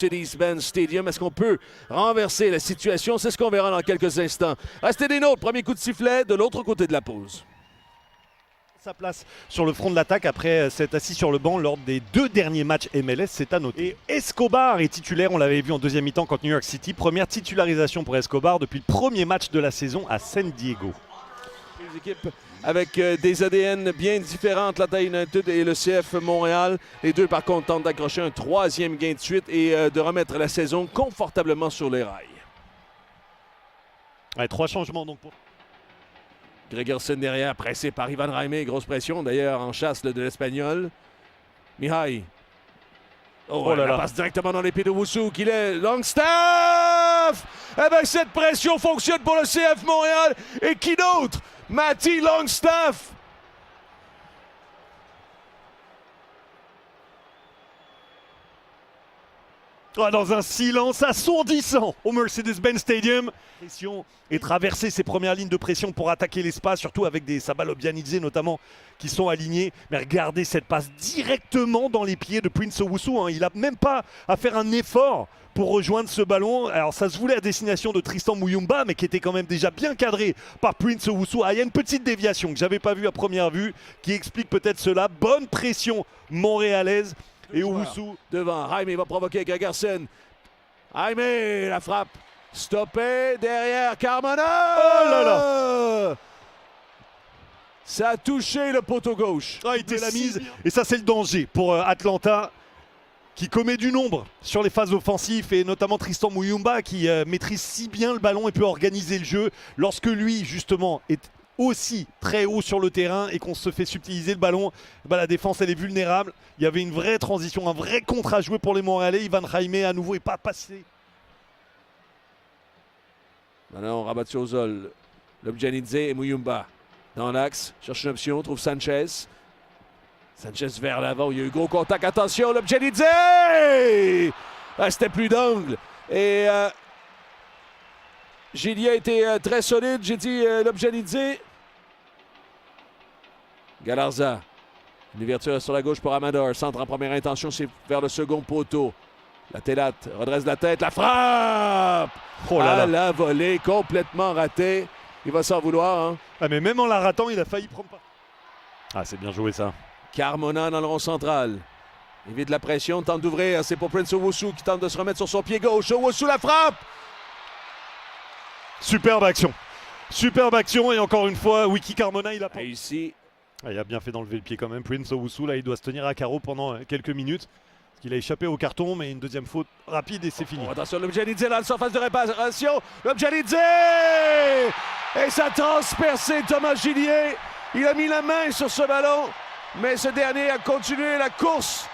Mercedes-Benz Stadium. Est-ce qu'on peut renverser la situation? C'est ce qu'on verra dans quelques instants. Restez des nôtres. Premier coup de sifflet de l'autre côté de la pause. Sa place sur le front de l'attaque après s'être assis sur le banc lors des 2 derniers matchs MLS, c'est à noter. Et Escobar est titulaire, on l'avait vu en deuxième mi-temps contre New York City. Première titularisation pour Escobar depuis le premier match de la saison à San Diego. Les équipes avec des ADN bien différentes, l'Atlanta United et le CF Montréal. Les deux, par contre, tentent d'accrocher un 3e gain de suite et de remettre la saison confortablement sur les rails. Ouais, 3 changements donc pour... Gregerson derrière, pressé par Ivan Raimé. Grosse pression d'ailleurs en chasse de l'Espagnol. Mihai. Oh là là. Passe directement dans les pieds de Owusu qu'il est. Longstaff! Eh bien, cette pression fonctionne pour le CF Montréal. Et qui d'autre? Matty Longstaff! Dans un silence assourdissant au Mercedes-Benz Stadium. Pression et traverser ses premières lignes de pression pour attaquer l'espace, surtout avec des Sabal Obianidze notamment qui sont alignés. Mais regardez cette passe directement dans les pieds de Prince Owusu. Il n'a même pas à faire un effort pour rejoindre ce ballon. Alors ça se voulait à destination de Tristan Muyumba, mais qui était quand même déjà bien cadré par Prince Owusu. Il y a une petite déviation que j'avais pas vue à première vue qui explique peut-être cela. Bonne pression montréalaise. Et Owusu devant. Jaime va provoquer Gregerson. Jaime, la frappe. Stoppé derrière Carmona. Oh là là! Ça a touché le poteau gauche. Il était la mise. Et ça, c'est le danger pour Atlanta qui commet du nombre sur les phases offensives et notamment Tristan Muyumba qui maîtrise si bien le ballon et peut organiser le jeu lorsque lui, justement, est aussi très haut sur le terrain et qu'on se fait subtiliser le ballon, la défense elle est vulnérable. Il y avait une vraie transition, un vrai contre à jouer pour les Montréalais. Ivan Jaime à nouveau n'est pas passé. Maintenant rabattu au sol. Lobjanidze et Muyumba dans l'axe, cherche une option, trouve Sanchez. Sanchez vers l'avant, il y a eu gros contact, attention Lobjanidze! C'était plus d'angle. Et Gilia était très solide, j'ai dit Lobjanidze. Galarza, une ouverture sur la gauche pour Amador. Centre en première intention, c'est vers le second poteau. La Télate redresse la tête, la frappe! Oh là là. La volée, complètement ratée. Il va s'en vouloir. Mais même en la ratant, il a failli prendre pas. C'est bien joué ça. Carmona dans le rond central. Évite la pression, tente d'ouvrir. C'est pour Prince Owusu qui tente de se remettre sur son pied gauche. Owusu la frappe! Superbe action. Superbe action et encore une fois, Wiki Carmona, il a pas réussi. Il a bien fait d'enlever le pied quand même. Prince Owusu, là, il doit se tenir à carreau pendant quelques minutes. Parce qu'il a échappé au carton, mais une deuxième faute rapide et c'est fini. Attention, Lobjanidze dans la surface de réparation. Lobjanidze! Et ça a transpercé Thomas Gillier. Il a mis la main sur ce ballon, mais ce dernier a continué la course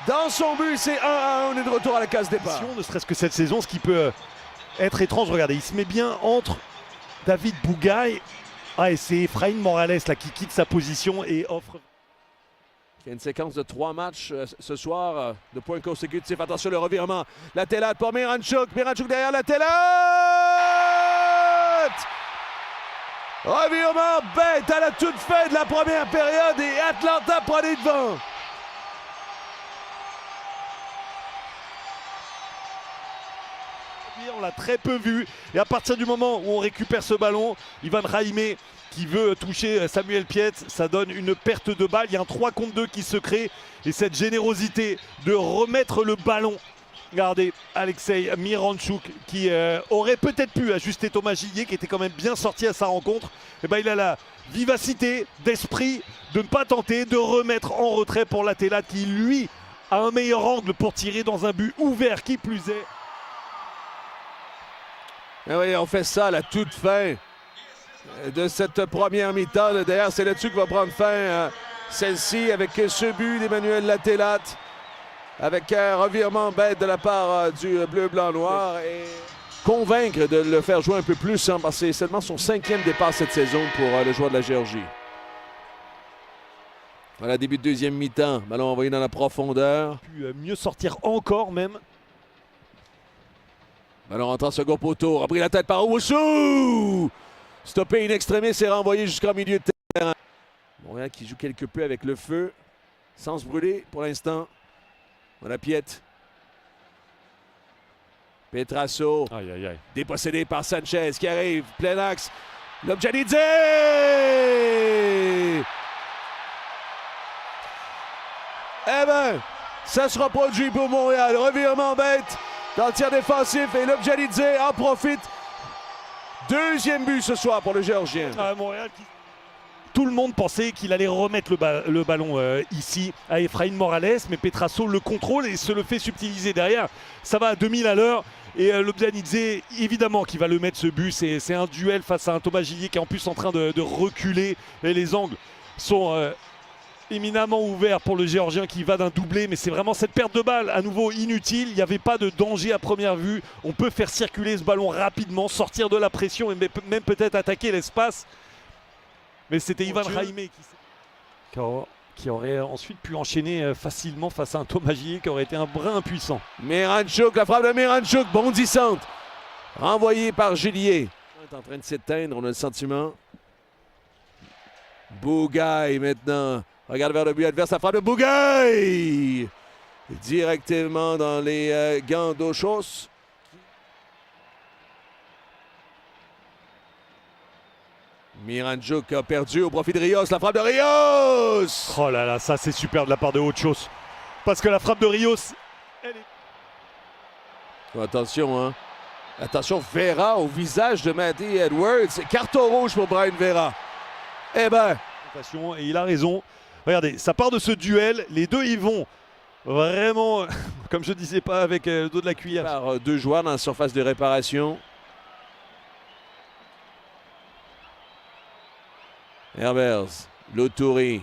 dans son but. C'est 1-1. On est de retour à la case départ. Ne serait-ce que cette saison, ce qui peut être étrange. Regardez, il se met bien entre David Bougaï et c'est Efrain Morales là, qui quitte sa position et offre... Il y a une séquence de 3 matchs ce soir de points consécutifs. Attention, le revirement. La Télate pour Miranchuk. Miranchuk derrière la Télate! Revirement bête à la toute fin de la première période et Atlanta prend les devants. On l'a très peu vu et à partir du moment où on récupère ce ballon, Ivan Jaime qui veut toucher Samuel Piet, ça donne une perte de balle. Il y a un 3 contre 2 qui se crée et cette générosité de remettre le ballon. Regardez Alexei Miranchuk qui aurait peut-être pu ajuster Thomas Gillier qui était quand même bien sorti à sa rencontre. Il a la vivacité d'esprit de ne pas tenter de remettre en retrait pour la Télate qui lui a un meilleur angle pour tirer dans un but ouvert qui plus est. Et oui, on fait ça à la toute fin de cette première mi-temps. D'ailleurs, c'est là-dessus que va prendre fin celle-ci avec ce but d'Emmanuel Latélate. Avec un revirement bête de la part du bleu-blanc-noir. Et convaincre de le faire jouer un peu plus, parce que c'est seulement son 5e départ cette saison pour le joueur de la Géorgie. Voilà, début de deuxième mi-temps. Ballon envoyé dans la profondeur. Mieux sortir encore même. Ballon rentrant second poteau. Repris la tête par Owusu! Stoppé in extremis et renvoyé jusqu'en milieu de terrain. Montréal qui joue quelque peu avec le feu. Sans se brûler pour l'instant. Voilà Piet. Petrasso, Aïe, aïe, aïe. dépossédé par Sanchez qui arrive, plein axe. Lobjanidze! Eh ben, ça se reproduit pour Montréal. Revirement bête dans le tir défensif et Lobjanidze en profite. Deuxième but ce soir pour le Géorgien. Montréal Tout le monde pensait qu'il allait remettre le ballon ici à Efrain Morales, mais Petrasso le contrôle et se le fait subtiliser derrière. Ça va à 2000 à l'heure et Lobjanidze, évidemment, qui va le mettre ce but. C'est un duel face à un Thomas Gillier qui est en plus en train de reculer et les angles sont éminemment ouverts pour le Géorgien qui va d'un doublé, mais c'est vraiment cette perte de balle à nouveau inutile. Il n'y avait pas de danger à première vue. On peut faire circuler ce ballon rapidement, sortir de la pression et même peut-être attaquer l'espace. Mais c'était Ivan Raimé qui aurait ensuite pu enchaîner facilement face à un Thomas Gillier qui aurait été un brin impuissant. Miranchuk, la frappe de Miranchuk, bondissante. Renvoyée par Gillier. Il est en train de s'éteindre, on a le sentiment. Bougaï maintenant. Regarde vers le but adverse, la frappe de Bougaï. Directement dans les gants d'Ochos. Miranchuk a perdu au profit de Rios. La frappe de Rios! Oh là là, ça c'est super de la part de Ochos. Parce que la frappe de Rios, elle est... Oh, attention, hein. Attention, Vera au visage de Matty Edwards. Carton rouge pour Brian Vera. Eh ben. Et il a raison. Regardez, ça part de ce duel. Les deux, ils vont vraiment, comme je disais, pas avec le dos de la cuillère. Par deux joueurs dans la surface de réparation. Herbers, Lautouri.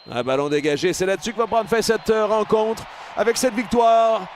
Un ballon dégagé. C'est là-dessus que va prendre fin cette rencontre avec cette victoire